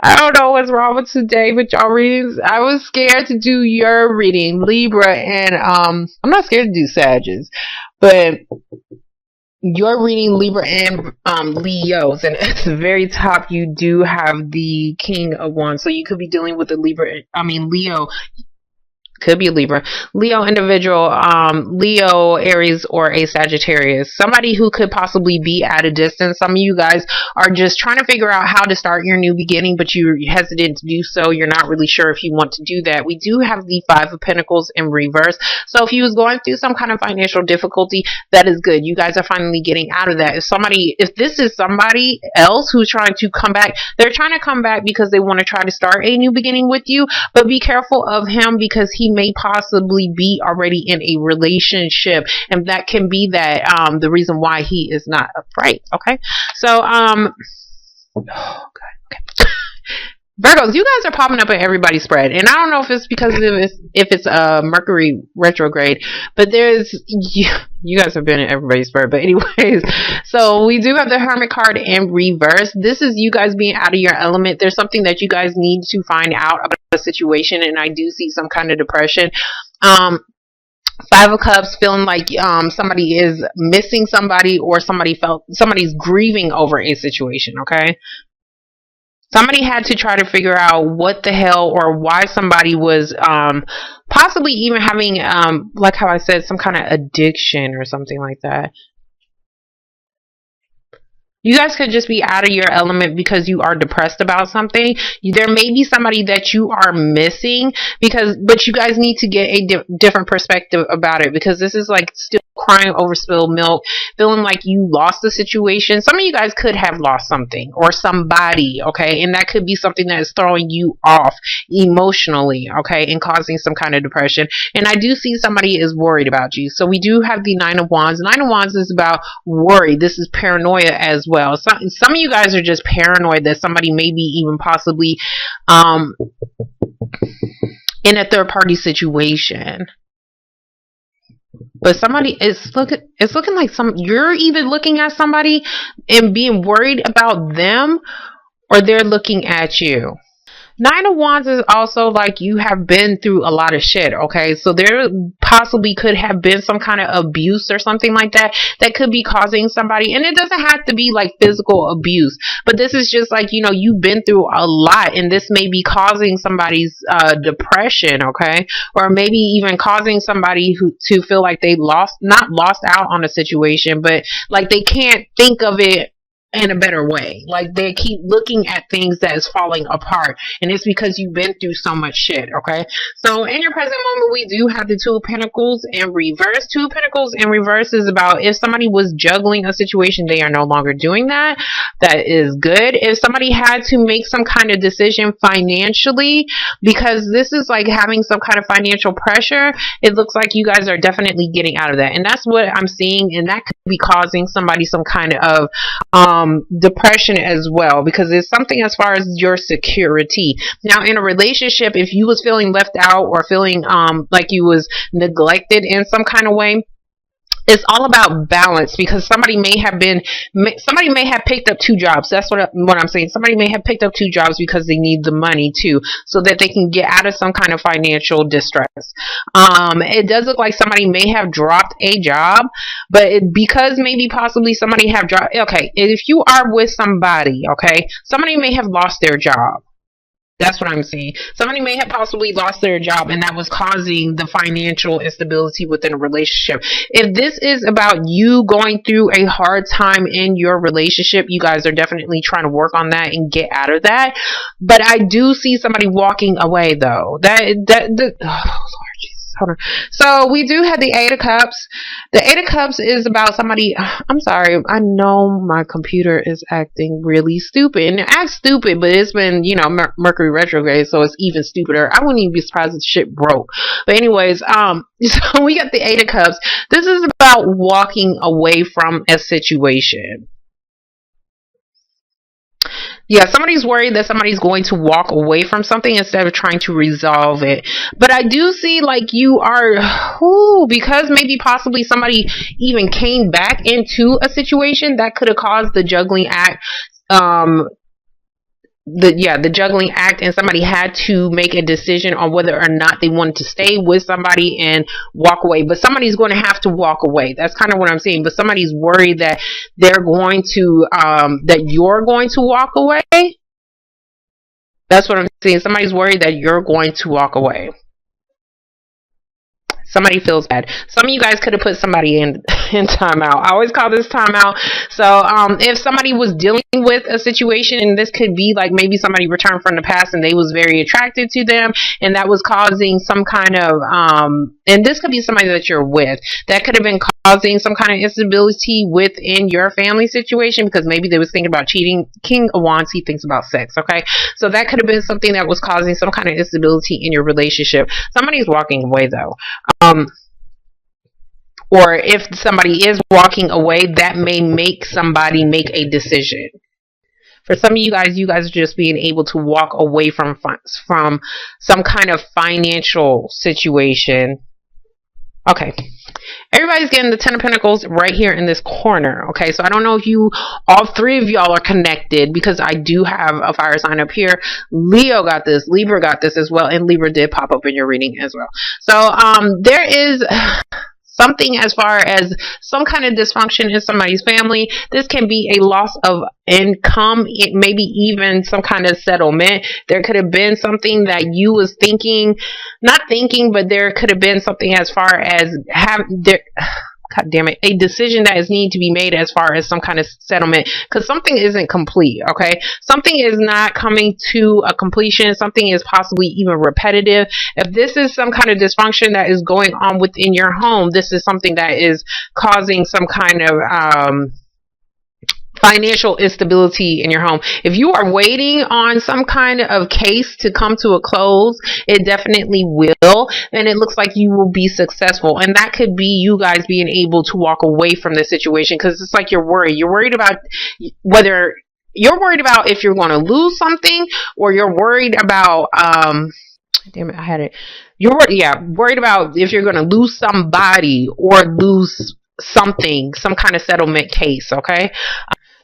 I don't know what's wrong with today with y'all readings. I was scared to do your reading, Libra, and I'm not scared to do Sagittarius, but your reading Libra and Leos, and at the very top you do have the King of Wands, so you could be dealing with a Leo, could be a Libra, Leo individual, Leo, Aries, or a Sagittarius. Somebody who could possibly be at a distance. Some of you guys are just trying to figure out how to start your new beginning, but you're hesitant to do so. You're not really sure if you want to do that. We do have the Five of Pentacles in reverse. So if you was going through some kind of financial difficulty, that is good. You guys are finally getting out of that. If this is somebody else who's trying to come back, they're trying to come back because they want to try to start a new beginning with you, but be careful of him because he may possibly be already in a relationship, and that can be the reason why he is not upright. Okay, so oh god, okay. Virgos, you guys are popping up in everybody's spread, and I don't know if it's because if it's Mercury retrograde, but you guys have been in everybody's spread. But anyways, so we do have the Hermit card in reverse. This is you guys being out of your element. There's something that you guys need to find out about the situation, and I do see some kind of depression. Five of Cups, feeling like somebody is missing somebody, or somebody's grieving over a situation. Okay. Somebody had to try to figure out what the hell or why somebody was possibly even having, like how I said, some kind of addiction or something like that. You guys could just be out of your element because you are depressed about something. There may be somebody that you are missing but you guys need to get a different perspective about it, because this is like still crying over spilled milk, feeling like you lost the situation. Some of you guys could have lost something or somebody, okay? And that could be something that is throwing you off emotionally, okay? And causing some kind of depression. And I do see somebody is worried about you. So we do have the Nine of Wands. Nine of Wands is about worry. This is paranoia as well. Some of you guys are just paranoid that somebody may be even possibly in a third party situation. But somebody is looking like you're either looking at somebody and being worried about them, or they're looking at you. Nine of Wands is also like you have been through a lot of shit, okay? So there possibly could have been some kind of abuse or something like that could be causing somebody, and it doesn't have to be like physical abuse, but this is just like, you've been through a lot, and this may be causing somebody's depression, okay? Or maybe even causing somebody to feel like they not lost out on a situation, but like they can't think of it in a better way. Like they keep looking at things that is falling apart, and it's because you've been through so much shit, okay? So in your present moment, we do have the Two of Pentacles in reverse. Two of Pentacles in reverse is about if somebody was juggling a situation, they are no longer doing that. That is good. If somebody had to make some kind of decision financially, because this is like having some kind of financial pressure, it looks like you guys are definitely getting out of that, and that's what I'm seeing, and that could be causing somebody some kind of depression as well, because it's something as far as your security. Now in a relationship, if you was feeling left out or feeling like you was neglected in some kind of way, it's all about balance, because somebody may have picked up two jobs. That's what I'm saying. Somebody may have picked up two jobs because they need the money too, so that they can get out of some kind of financial distress. It does look like somebody may have dropped a job, but because maybe possibly somebody have dropped. Okay, if you are with somebody, okay, somebody may have lost their job. That's what I'm seeing. Somebody may have possibly lost their job, and that was causing the financial instability within a relationship. If this is about you going through a hard time in your relationship, you guys are definitely trying to work on that and get out of that. But I do see somebody walking away, though. Oh, Lord Jesus. Hold on. So we do have the Eight of Cups. The Eight of Cups is about somebody. I'm sorry. I know my computer is acting really stupid, and it acts stupid, but it's been, Mercury retrograde, so it's even stupider. I wouldn't even be surprised if shit broke. But anyways, so we got the Eight of Cups. This is about walking away from a situation. Yeah, somebody's worried that somebody's going to walk away from something instead of trying to resolve it. But I do see like you are, because maybe possibly somebody even came back into a situation that could have caused the juggling act. the juggling act, and somebody had to make a decision on whether or not they wanted to stay with somebody and walk away. But somebody's going to have to walk away. That's kind of what I'm saying. But somebody's worried that they're going to that you're going to walk away. That's what I'm saying. Somebody's worried that you're going to walk away. Somebody feels bad. Some of you guys could have put somebody in timeout. I always call this timeout. So if somebody was dealing with a situation, and this could be like maybe somebody returned from the past and they was very attracted to them, and that was causing some kind of and this could be somebody that you're with, that could have been causing some kind of instability within your family situation, because maybe they was thinking about cheating. King of Wands, he thinks about sex. Okay, so that could have been something that was causing some kind of instability in your relationship. Somebody's walking away though. Or if somebody is walking away, that may make somebody make a decision. For some of you guys are just being able to walk away from some kind of financial situation. Okay. Everybody's getting the Ten of Pentacles right here in this corner. Okay, so I don't know if all three of y'all are connected, because I do have a fire sign up here. Leo got this, Libra got this as well, and Libra did pop up in your reading as well. So there is something as far as some kind of dysfunction in somebody's family. This can be a loss of income, maybe even some kind of settlement. There could have been something that you was not thinking, but there could have been something as far as God damn it, a decision that is needing to be made as far as some kind of settlement, because something isn't complete. Okay, something is not coming to a completion. Something is possibly even repetitive. If this is some kind of dysfunction that is going on within your home, this is something that is causing some kind of financial instability in your home. If you are waiting on some kind of case to come to a close, it definitely will, and it looks like you will be successful. And that could be you guys being able to walk away from the situation, because it's like you're worried about whether you're worried about if you're going to lose something, or you're worried about damn it, I had it. Worried about if you're going to lose somebody or lose something, some kind of settlement case. Okay.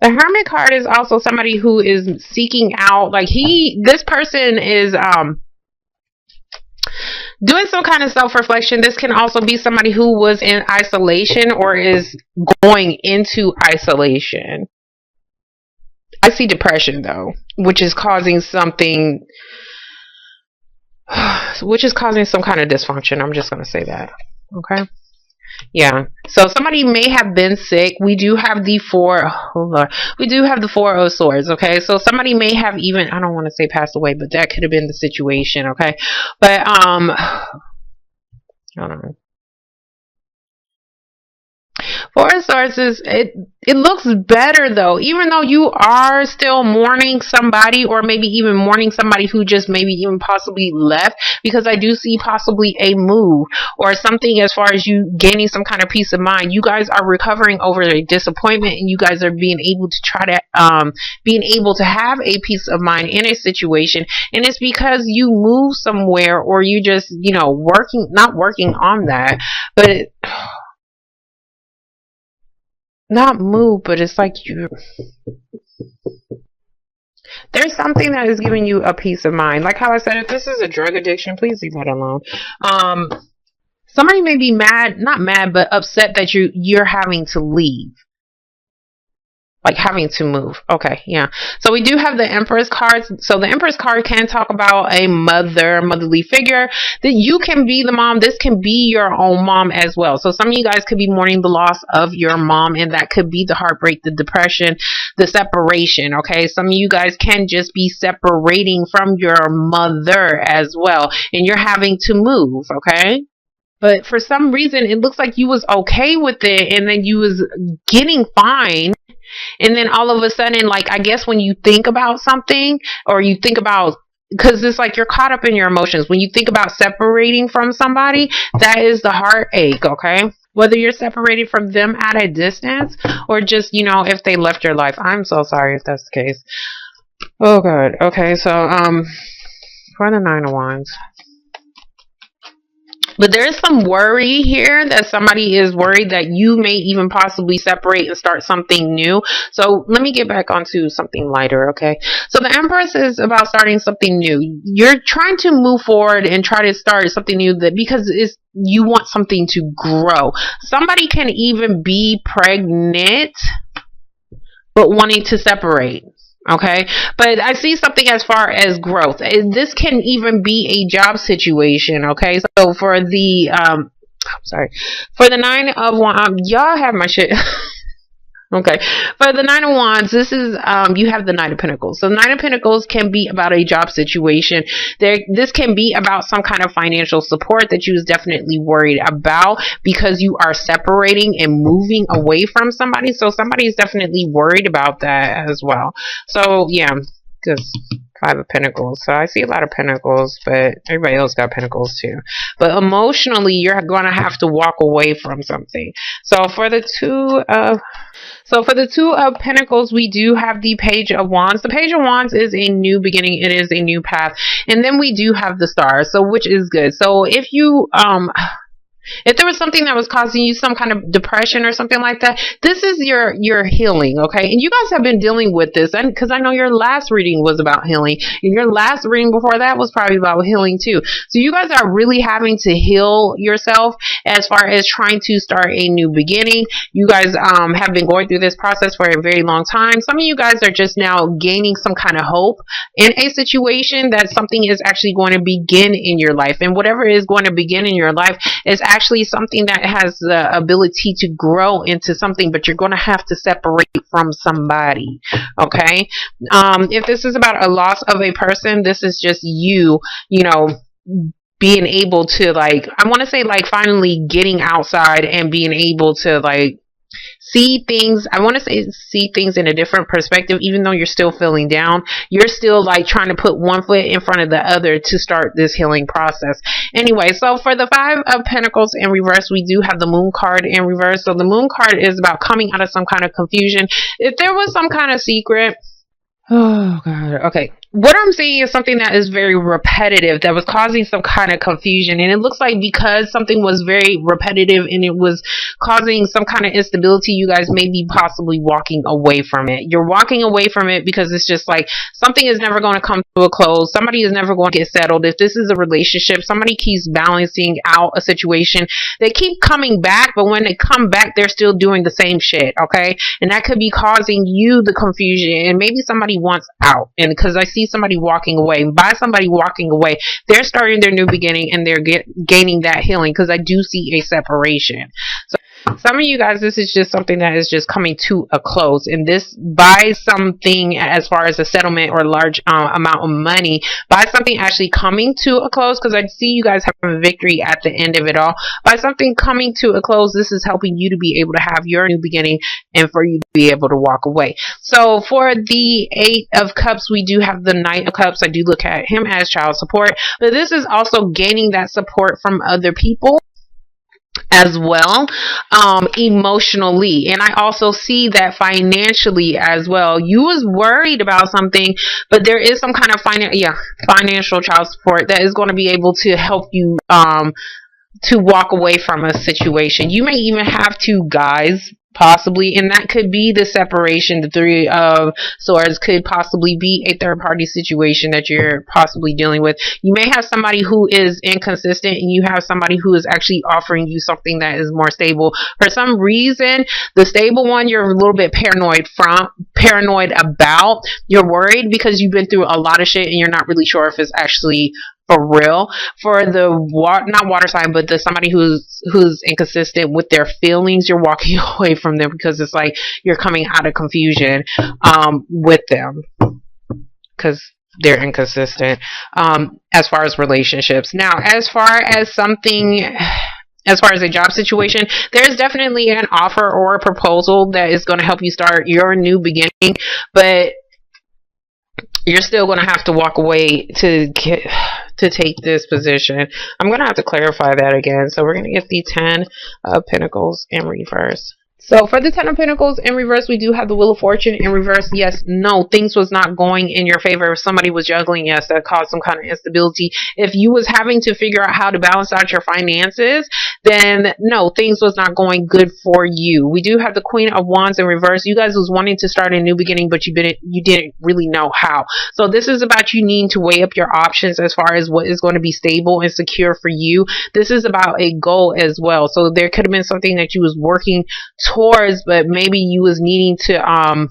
The Hermit card is also somebody who is seeking out, like this person is doing some kind of self-reflection. This can also be somebody who was in isolation or is going into isolation. I see depression though, which is causing some kind of dysfunction. I'm just going to say that. Okay. Yeah, so somebody may have been sick. We do have the Four of Swords. Okay, so somebody may have even, I don't want to say passed away, but that could have been the situation. Okay, but I don't know. Four of Swords it looks better though, even though you are still mourning somebody, or maybe even mourning somebody who just maybe even possibly left, because I do see possibly a move or something as far as you gaining some kind of peace of mind. You guys are recovering over a disappointment, and you guys are being able to have a peace of mind in a situation, and it's because you move somewhere, or you just not working on that, but not move, but it's like there's something that is giving you a peace of mind. Like how I said, if this is a drug addiction, please leave that alone. Somebody may be not mad, but upset that you're having to leave. Like having to move. Okay, yeah. So we do have the Empress cards. So the Empress card can talk about a motherly figure. That you can be the mom. This can be your own mom as well. So some of you guys could be mourning the loss of your mom, and that could be the heartbreak, the depression, the separation. Okay, some of you guys can just be separating from your mother as well, and you're having to move. Okay. But for some reason, it looks like you was okay with it, and then you was getting fine. And then all of a sudden, like, I guess when you think about something, or you think about, because it's like you're caught up in your emotions. When you think about separating from somebody, that is the heartache, okay? Whether you're separated from them at a distance, or just, if they left your life. I'm so sorry if that's the case. Oh, God. Okay, so, for the Nine of Wands. But there is some worry here that somebody is worried that you may even possibly separate and start something new. So let me get back onto something lighter, okay? So the Empress is about starting something new. You're trying to move forward and try to start something new that because it's you want something to grow. Somebody can even be pregnant but wanting to separate. Okay, but I see something as far as growth. This can even be a job situation. Okay, so for the sorry, for the Nine of Wands, y'all have my shit. Okay, for the Nine of Wands, this is you have the Knight of Pentacles. So Nine of Pentacles can be about a job situation. This can be about some kind of financial support that you is definitely worried about because you are separating and moving away from somebody. So somebody is definitely worried about that as well. So yeah, because Five of Pentacles. So I see a lot of Pentacles, but everybody else got Pentacles too. But emotionally, you're going to have to walk away from something. So for the Two of Pentacles, we do have the Page of Wands. The Page of Wands is a new beginning. It is a new path. And then we do have the Stars, so which is good. So if you if there was something that was causing you some kind of depression or something like that, this is your healing, okay? And you guys have been dealing with this, and because I know your last reading was about healing, and your last reading before that was probably about healing too. So you guys are really having to heal yourself as far as trying to start a new beginning. You guys have been going through this process for a very long time. Some of you guys are just now gaining some kind of hope in a situation that something is actually going to begin in your life, and whatever is going to begin in your life is actually something that has the ability to grow into something, but you're going to have to separate from somebody. Okay, if this is about a loss of a person, this is just you know, being able to, like, I want to say, like, finally getting outside and being able to, like, see things. I want to say see things in a different perspective. Even though you're still feeling down, you're still like trying to put one foot in front of the other to start this healing process. Anyway, so for the Five of Pentacles in reverse, we do have the Moon card in reverse. So the Moon card is about coming out of some kind of confusion. If there was some kind of secret, oh god, okay, what I'm seeing is something that is very repetitive that was causing some kind of confusion, and it looks like because something was very repetitive and it was causing some kind of instability, you guys may be possibly walking away from it. You're walking away from it because it's just like something is never going to come to a close. Somebody is never going to get settled. If this is a relationship, somebody keeps balancing out a situation. They keep coming back, but when they come back, they're still doing the same shit, okay? And that could be causing you the confusion, and maybe somebody wants out. And because I see somebody walking away, and by somebody walking away, they're starting their new beginning and they're gaining that healing, because I do see a separation. So some of you guys, this is just something that is just coming to a close, and this by something as far as a settlement or large amount of money, by something actually coming to a close, because I see you guys having a victory at the end of it all. By something coming to a close, this is helping you to be able to have your new beginning and for you to be able to walk away. So for the Eight of Cups, we do have the Knight of Cups. I do look at him as child support, but this is also gaining that support from other people as well, emotionally. And I also see that financially as well. You was worried about something, but there is some kind of financial child support that is going to be able to help you to walk away from a situation. You may even have two guys possibly, and that could be the separation. The Three of Swords could possibly be a third party situation that you're possibly dealing with. You may have somebody who is inconsistent, and you have somebody who is actually offering you something that is more stable. For some reason, the stable one you're a little bit paranoid about. You're worried because you've been through a lot of shit and you're not really sure if it's actually for real. For the not water sign, but the somebody who's inconsistent with their feelings, you're walking away from them because it's like you're coming out of confusion with them because they're inconsistent as far as relationships. Now, as far as a job situation, there's definitely an offer or a proposal that is going to help you start your new beginning, but you're still going to have to walk away to take this position. I'm going to have to clarify that again. So we're going to get the 10 of Pentacles in reverse. So for the Ten of Pentacles in reverse, we do have the Wheel of Fortune in reverse. Yes, no, things was not going in your favor. If somebody was juggling, yes, that caused some kind of instability. If you was having to figure out how to balance out your finances, then no, things was not going good for you. We do have the Queen of Wands in reverse. You guys was wanting to start a new beginning, but you didn't really know how. So this is about you needing to weigh up your options as far as what is going to be stable and secure for you. This is about a goal as well. So there could have been something that you was working towards, but maybe you was needing to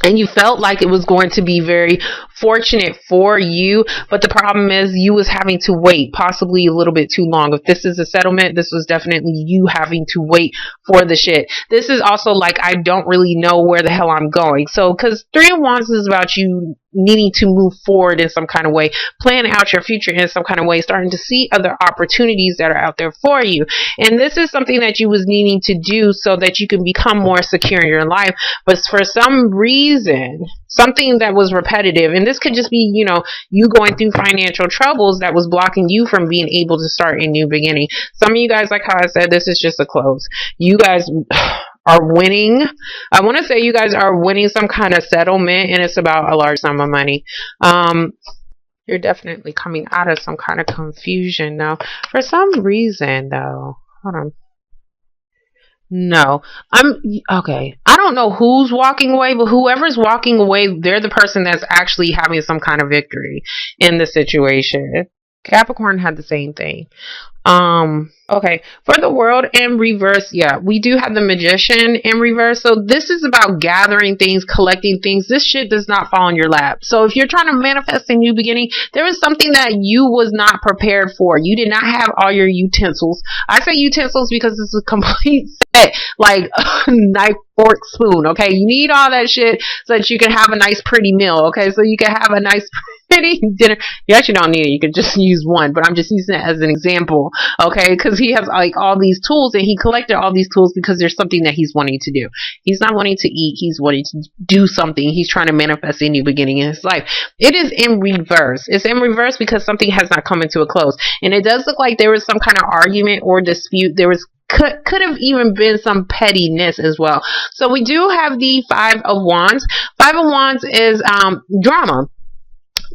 and you felt like it was going to be very fortunate for you, but the problem is you was having to wait possibly a little bit too long. If this is a settlement, this was definitely you having to wait for the shit. This is also like, I don't really know where the hell I'm going. So because Three of Wands is about you needing to move forward in some kind of way, plan out your future in some kind of way, starting to see other opportunities that are out there for you. And this is something that you was needing to do so that you can become more secure in your life. But for some reason, something that was repetitive, and this could just be, you know, you going through financial troubles that was blocking you from being able to start a new beginning. Some of you guys, like how I said, this is just a close. You guys are winning. I want to say you guys are winning some kind of settlement, and it's about a large sum of money. You're definitely coming out of some kind of confusion now. For some reason, though, hold on. No, I'm okay. I don't know who's walking away, but whoever's walking away, they're the person that's actually having some kind of victory in the situation. Capricorn had the same thing. Okay, for the World in reverse, yeah, we do have the Magician in reverse. So this is about gathering things, collecting things. This shit does not fall in your lap. So if you're trying to manifest a new beginning, there is something that you was not prepared for. You did not have all your utensils. I say utensils because it's a complete set, like knife, fork, spoon. Okay, you need all that shit so that you can have a nice pretty meal. Okay, so you can have a nice pretty dinner. You actually don't need it. You can just use one, but I'm just using it as an example. Okay, because he has like all these tools, and he collected all these tools because there's something that he's wanting to do. He's not wanting to eat. He's wanting to do something. He's trying to manifest a new beginning in his life. It is in reverse. It's in reverse because something has not come into a close, and it does look like there was some kind of argument or dispute. There was could have even been some pettiness as well. So we do have the Five of Wands. Five of Wands is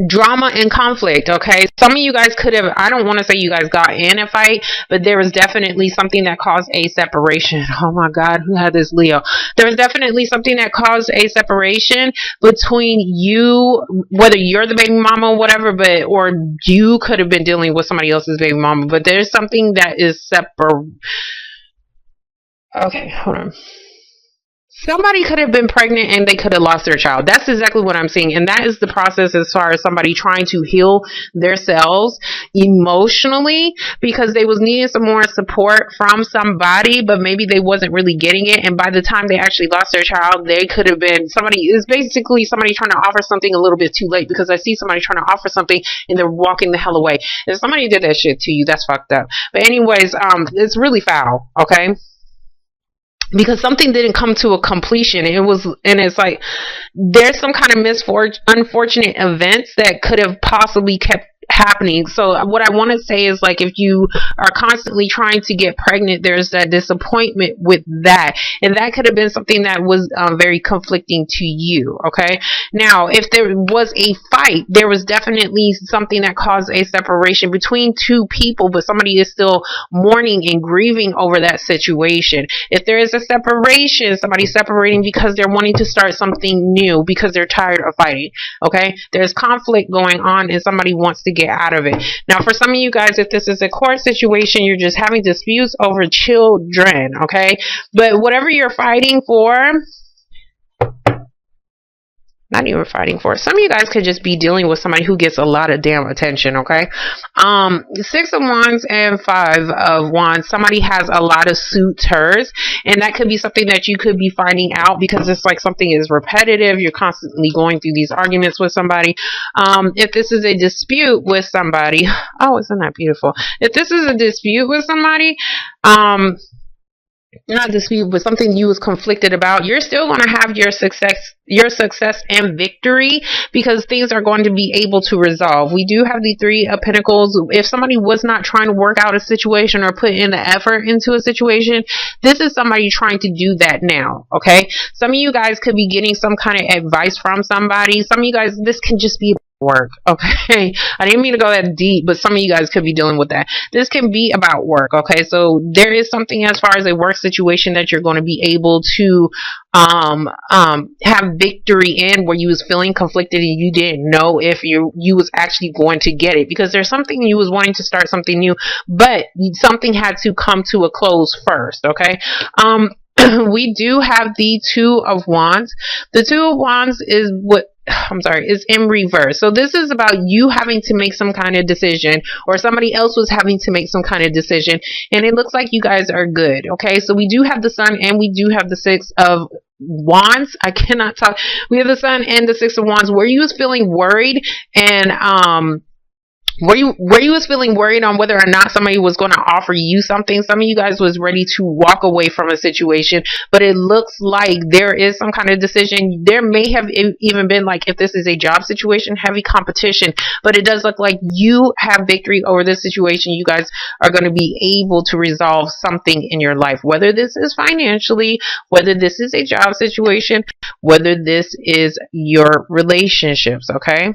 drama and conflict. Okay, some of you guys could have, I don't want to say you guys got in a fight, but there was definitely something that caused a separation. Oh my god, who had this Leo? There was definitely something that caused a separation between you, whether you're the baby mama or whatever, but or you could have been dealing with somebody else's baby mama, but there's something that is separate. Okay, hold on. Somebody could have been pregnant and they could have lost their child. That's exactly what I'm seeing. And that is the process as far as somebody trying to heal themselves emotionally because they was needing some more support from somebody, but maybe they wasn't really getting it. And by the time they actually lost their child, they could have been somebody is basically somebody trying to offer something a little bit too late, because I see somebody trying to offer something and they're walking the hell away. If somebody did that shit to you, that's fucked up. But anyways, it's really foul. Okay. Because something didn't come to a completion. And it's like there's some kind of unfortunate events that could have possibly kept happening. So what I want to say is, like, if you are constantly trying to get pregnant, there's that disappointment with that, and that could have been something that was very conflicting to you. Okay, now if there was a fight, there was definitely something that caused a separation between two people, but somebody is still mourning and grieving over that situation. If there is a separation, somebody's separating because they're wanting to start something new because they're tired of fighting. Okay, there's conflict going on and somebody wants to get out of it. Now for some of you guys, if this is a court situation, you're just having disputes over children. Okay, but whatever you're fighting for, not even fighting for, some of you guys could just be dealing with somebody who gets a lot of damn attention. Okay, Six of Wands and Five of Wands, somebody has a lot of suitors, and that could be something that you could be finding out because it's like something is repetitive. You're constantly going through these arguments with somebody. If this is a dispute with somebody, oh, isn't that beautiful? If this is a dispute with somebody, not dispute, but something you was conflicted about, you're still going to have your success and victory, because things are going to be able to resolve. We do have the Three of Pentacles. If somebody was not trying to work out a situation or put in the effort into a situation, this is somebody trying to do that now. Okay, some of you guys could be getting some kind of advice from somebody. Some of you guys, this can just be work. Okay, I didn't mean to go that deep, but some of you guys could be dealing with that. This can be about work. Okay, so there is something as far as a work situation that you're going to be able to have victory in, where you was feeling conflicted and you didn't know if you was actually going to get it, because there's something you was wanting to start something new, but something had to come to a close first. Okay, we do have the Two of Wands. The Two of Wands is is in reverse. So this is about you having to make some kind of decision, or somebody else was having to make some kind of decision, and it looks like you guys are good. Okay, so we do have the Sun and we do have the Six of Wands. I cannot talk. We have the Sun and the Six of Wands, where you was feeling worried, and where you was feeling worried on whether or not somebody was going to offer you something. Some of you guys was ready to walk away from a situation, but it looks like there is some kind of decision. There may have even been, like, if this is a job situation, heavy competition, but it does look like you have victory over this situation. You guys are going to be able to resolve something in your life, whether this is financially, whether this is a job situation, whether this is your relationships. Okay,